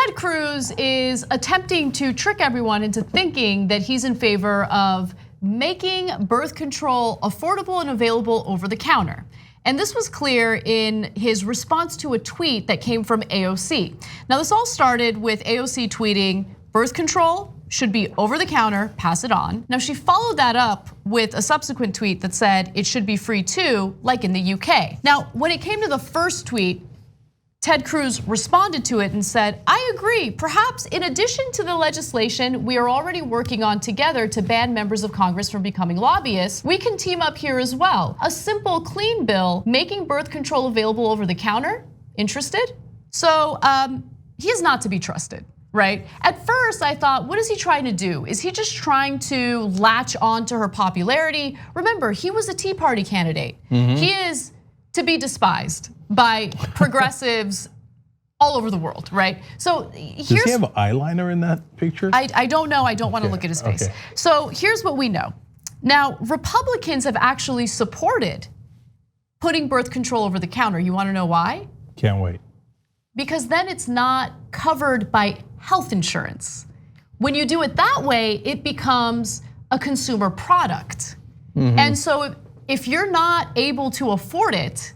Ted Cruz is attempting to trick everyone into thinking that he's in favor of making birth control affordable and available over the counter. And this was clear in his response to a tweet that came from AOC. Now, this all started with AOC tweeting, birth control should be over the counter, pass it on. Now, she followed that up with a subsequent tweet that said it should be free too, like in the UK. Now, when it came to the first tweet, Ted Cruz responded to it and said, I agree, perhaps in addition to the legislation we are already working on together to ban members of Congress from becoming lobbyists, we can team up here as well. A simple, clean bill making birth control available over the counter, interested? So he is not to be trusted, right? At first I thought, what is he trying to do? Is he just trying to latch on to her popularity? Remember, he was a Tea Party candidate. He is to be despised by progressives all over the world, right? So does he have eyeliner in that picture? I don't know, I don't want to look at his face. So here's what we know. Now, Republicans have actually supported putting birth control over the counter. You want to know why? Can't wait. Because then it's not covered by health insurance. When you do it that way, it becomes a consumer product. And so if you're not able to afford it,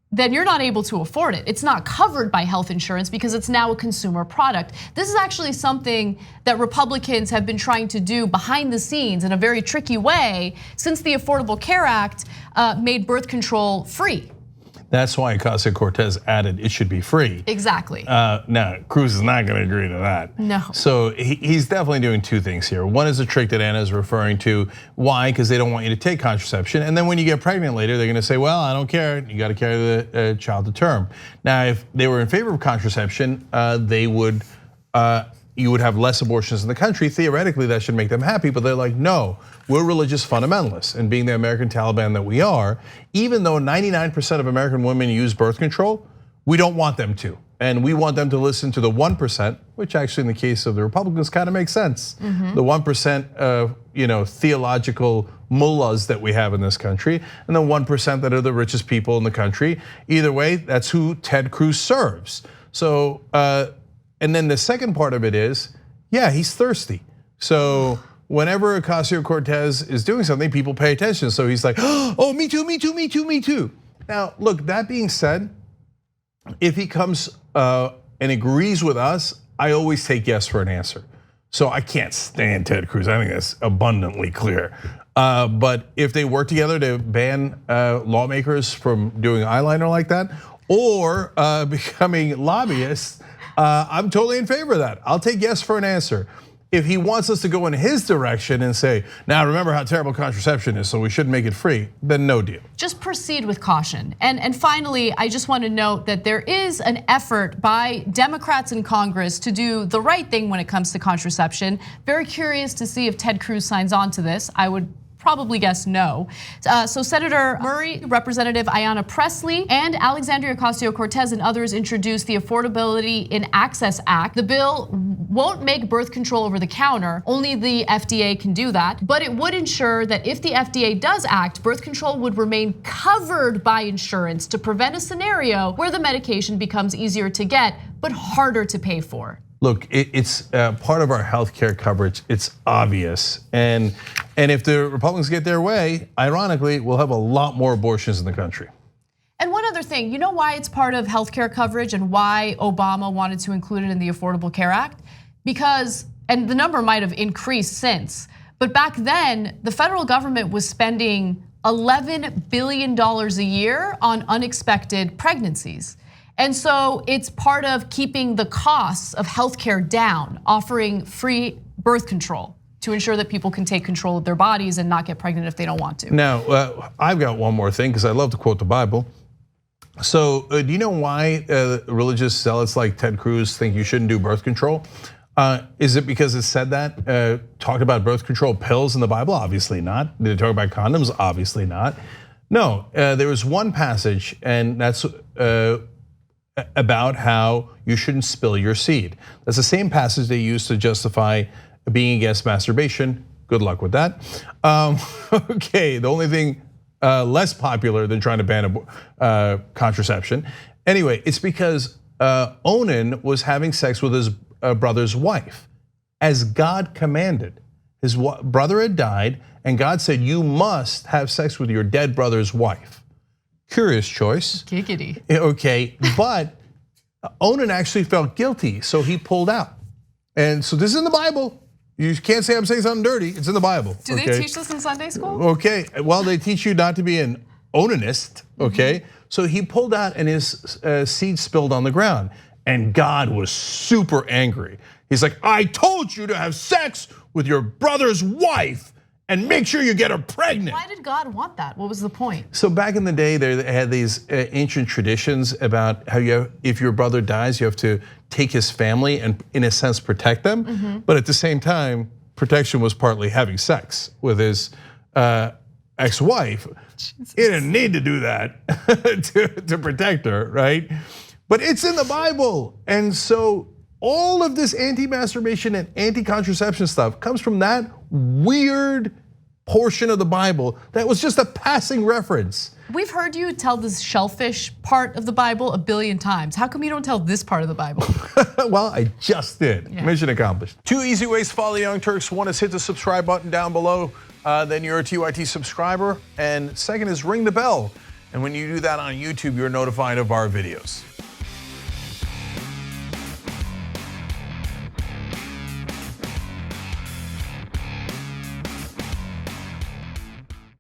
then you're not able to afford it. It's not covered by health insurance because it's now a consumer product. This is actually something that Republicans have been trying to do behind the scenes in a very tricky way since the Affordable Care Act made birth control free. That's why Ocasio-Cortez added it should be free. Exactly. Now, Cruz is not going to agree to that. No. So he's definitely doing two things here. One is a trick that Anna is referring to. Why? Because they don't want you to take contraception. And then when you get pregnant later, they're going to say, well, I don't care. You got to carry the child to term. Now, if they were in favor of contraception, you would have less abortions in the country. Theoretically, that should make them happy, but they're like, no, we're religious fundamentalists. And being the American Taliban that we are, even though 99% of American women use birth control, we don't want them to. And we want them to listen to the 1%, which actually in the case of the Republicans kind of makes sense. The 1% of theological mullahs that we have in this country, and the 1% that are the richest people in the country. Either way, that's who Ted Cruz serves. So, and then the second part of it is, yeah, he's thirsty. So whenever Ocasio-Cortez is doing something, people pay attention. So he's like, oh, me too, me too, me too, me too. Now, look, that being said, if he comes and agrees with us, I always take yes for an answer. So I can't stand Ted Cruz. I think that's abundantly clear. But if they work together to ban lawmakers from doing eyeliner like that or becoming lobbyists, I'm totally in favor of that. I'll take yes for an answer. If he wants us to go in his direction and say, now remember how terrible contraception is, so we shouldn't make it free, then no deal. Just proceed with caution. And finally, I just want to note that there is an effort by Democrats in Congress to do the right thing when it comes to contraception. Very curious to see if Ted Cruz signs on to this. I would probably guess no. So Senator Murray, Representative Ayanna Pressley, and Alexandria Ocasio-Cortez and others introduced the Affordability in Access Act. The bill won't make birth control over the counter, only the FDA can do that, but it would ensure that if the FDA does act, birth control would remain covered by insurance to prevent a scenario where the medication becomes easier to get, but harder to pay for. Look, it's part of our healthcare coverage. It's obvious, and if the Republicans get their way, ironically, we'll have a lot more abortions in the country. And one other thing, you know why it's part of healthcare coverage and why Obama wanted to include it in the Affordable Care Act? Because, and the number might have increased since, but back then, the federal government was spending $11 billion a year on unexpected pregnancies. And so it's part of keeping the costs of healthcare down, offering free birth control to ensure that people can take control of their bodies and not get pregnant if they don't want to. Now, I've got one more thing because I love to quote the Bible. So do you know why religious zealots like Ted Cruz think you shouldn't do birth control? Is it because it said that, talked about birth control pills in the Bible? Obviously not. Did it talk about condoms? Obviously not. No, there was one passage, and that's about how you shouldn't spill your seed. That's the same passage they used to justify being against masturbation. Good luck with that. Okay, the only thing less popular than trying to ban contraception. Anyway, it's because Onan was having sex with his brother's wife, as God commanded. His brother had died, and God said, you must have sex with your dead brother's wife. Curious choice. Giggity. Okay, but Onan actually felt guilty, so he pulled out. And so this is in the Bible. You can't say I'm saying something dirty, it's in the Bible. Do they teach this in Sunday school? Okay, well, they teach you not to be an onanist, okay? So he pulled out and his seed spilled on the ground, and God was super angry. He's like, I told you to have sex with your brother's wife and make sure you get her pregnant. Why did God want that? What was the point? So back in the day, they had these ancient traditions about how if your brother dies, you have to take his family and, in a sense, protect them. But at the same time, protection was partly having sex with his ex-wife. He didn't need to do that to protect her, right? But it's in the Bible, and so all of this anti-masturbation and anti-contraception stuff comes from that weird portion of the Bible that was just a passing reference. We've heard you tell this shellfish part of the Bible a billion times. How come you don't tell this part of the Bible? Well, I just did. Mission accomplished. 2 easy ways to follow the Young Turks. One is hit the subscribe button down below, then you're a TYT subscriber. And second is ring the bell. And when you do that on YouTube, you're notified of our videos.